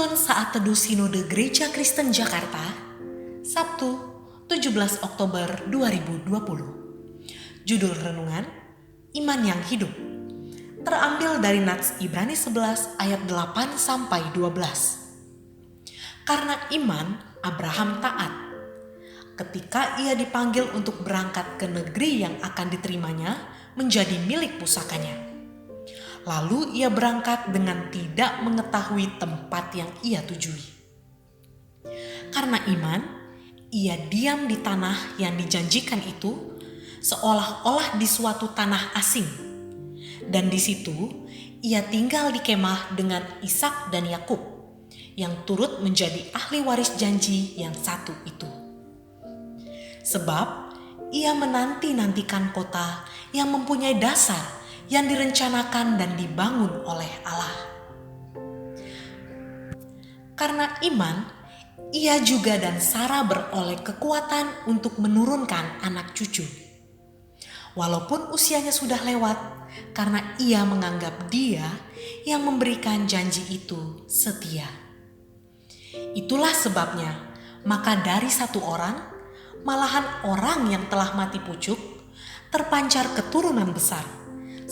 Penuntun Saat Teduh Sinode Gereja Kristen Jakarta, Sabtu 17 Oktober 2020. Judul renungan, Iman yang Hidup. Terambil dari Nats Ibrani 11 ayat 8-12. Karena iman, Abraham taat. Ketika ia dipanggil untuk berangkat ke negeri yang akan diterimanya menjadi milik pusakanya. Lalu ia berangkat dengan tidak mengetahui tempat yang ia tujui. Karena iman, ia diam di tanah yang dijanjikan itu, seolah-olah di suatu tanah asing. Dan di situ ia tinggal di kemah dengan Ishak dan Yakub, yang turut menjadi ahli waris janji yang satu itu. Sebab ia menanti-nantikan kota yang mempunyai dasar, yang direncanakan dan dibangun oleh Allah. Karena iman, ia juga dan Sarah beroleh kekuatan untuk menurunkan anak cucu. Walaupun usianya sudah lewat, karena ia menganggap Dia yang memberikan janji itu setia. Itulah sebabnya, maka dari satu orang, malahan orang yang telah mati pucuk, terpancar keturunan besar,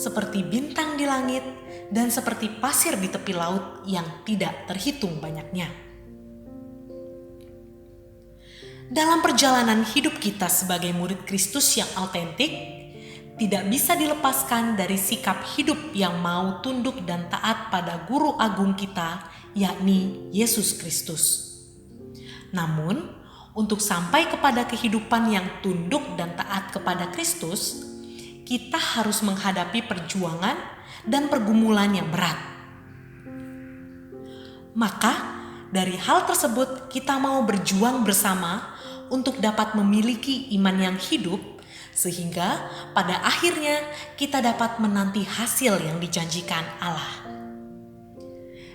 seperti bintang di langit dan seperti pasir di tepi laut yang tidak terhitung banyaknya. Dalam perjalanan hidup kita sebagai murid Kristus yang autentik, tidak bisa dilepaskan dari sikap hidup yang mau tunduk dan taat pada Guru Agung kita, yakni Yesus Kristus. Namun, untuk sampai kepada kehidupan yang tunduk dan taat kepada Kristus, kita harus menghadapi perjuangan dan pergumulan yang berat. Maka, dari hal tersebut kita mau berjuang bersama untuk dapat memiliki iman yang hidup, sehingga pada akhirnya kita dapat menanti hasil yang dijanjikan Allah.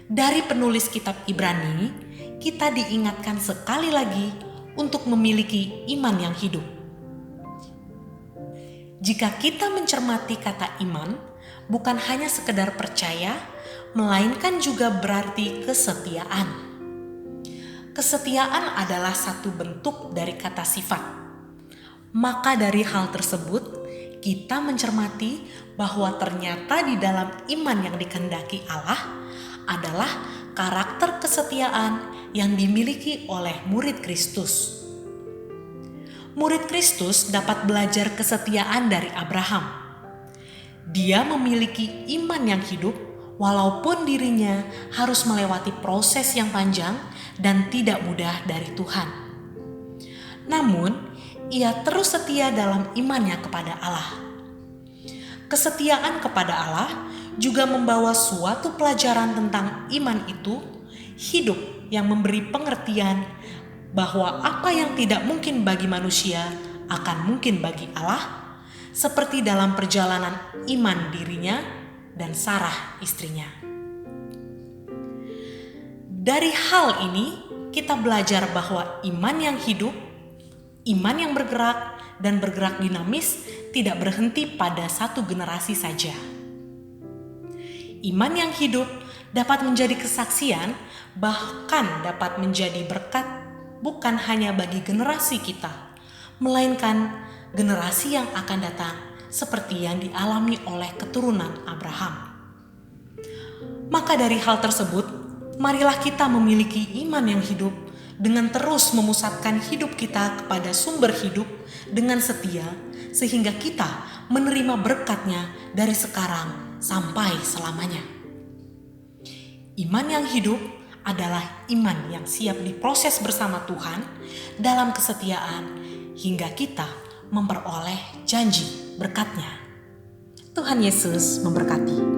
Dari penulis kitab Ibrani, kita diingatkan sekali lagi untuk memiliki iman yang hidup. Jika kita mencermati kata iman, bukan hanya sekedar percaya, melainkan juga berarti kesetiaan. Kesetiaan adalah satu bentuk dari kata sifat. Maka dari hal tersebut, kita mencermati bahwa ternyata di dalam iman yang dikehendaki Allah adalah karakter kesetiaan yang dimiliki oleh murid Kristus. Murid Kristus dapat belajar kesetiaan dari Abraham. Dia memiliki iman yang hidup walaupun dirinya harus melewati proses yang panjang dan tidak mudah dari Tuhan. Namun, ia terus setia dalam imannya kepada Allah. Kesetiaan kepada Allah juga membawa suatu pelajaran tentang iman itu, hidup yang memberi pengertian bahwa apa yang tidak mungkin bagi manusia akan mungkin bagi Allah, seperti dalam perjalanan iman dirinya dan Sarah istrinya. Dari hal ini kita belajar bahwa iman yang hidup, iman yang bergerak dan bergerak dinamis tidak berhenti pada satu generasi saja. Iman yang hidup dapat menjadi kesaksian, bahkan dapat menjadi berkat bukan hanya bagi generasi kita, melainkan generasi yang akan datang seperti yang dialami oleh keturunan Abraham. Maka dari hal tersebut, marilah kita memiliki iman yang hidup dengan terus memusatkan hidup kita kepada sumber hidup dengan setia, sehingga kita menerima berkatnya dari sekarang sampai selamanya. Iman yang hidup adalah iman yang siap diproses bersama Tuhan dalam kesetiaan hingga kita memperoleh janji berkat-Nya. Tuhan Yesus memberkati.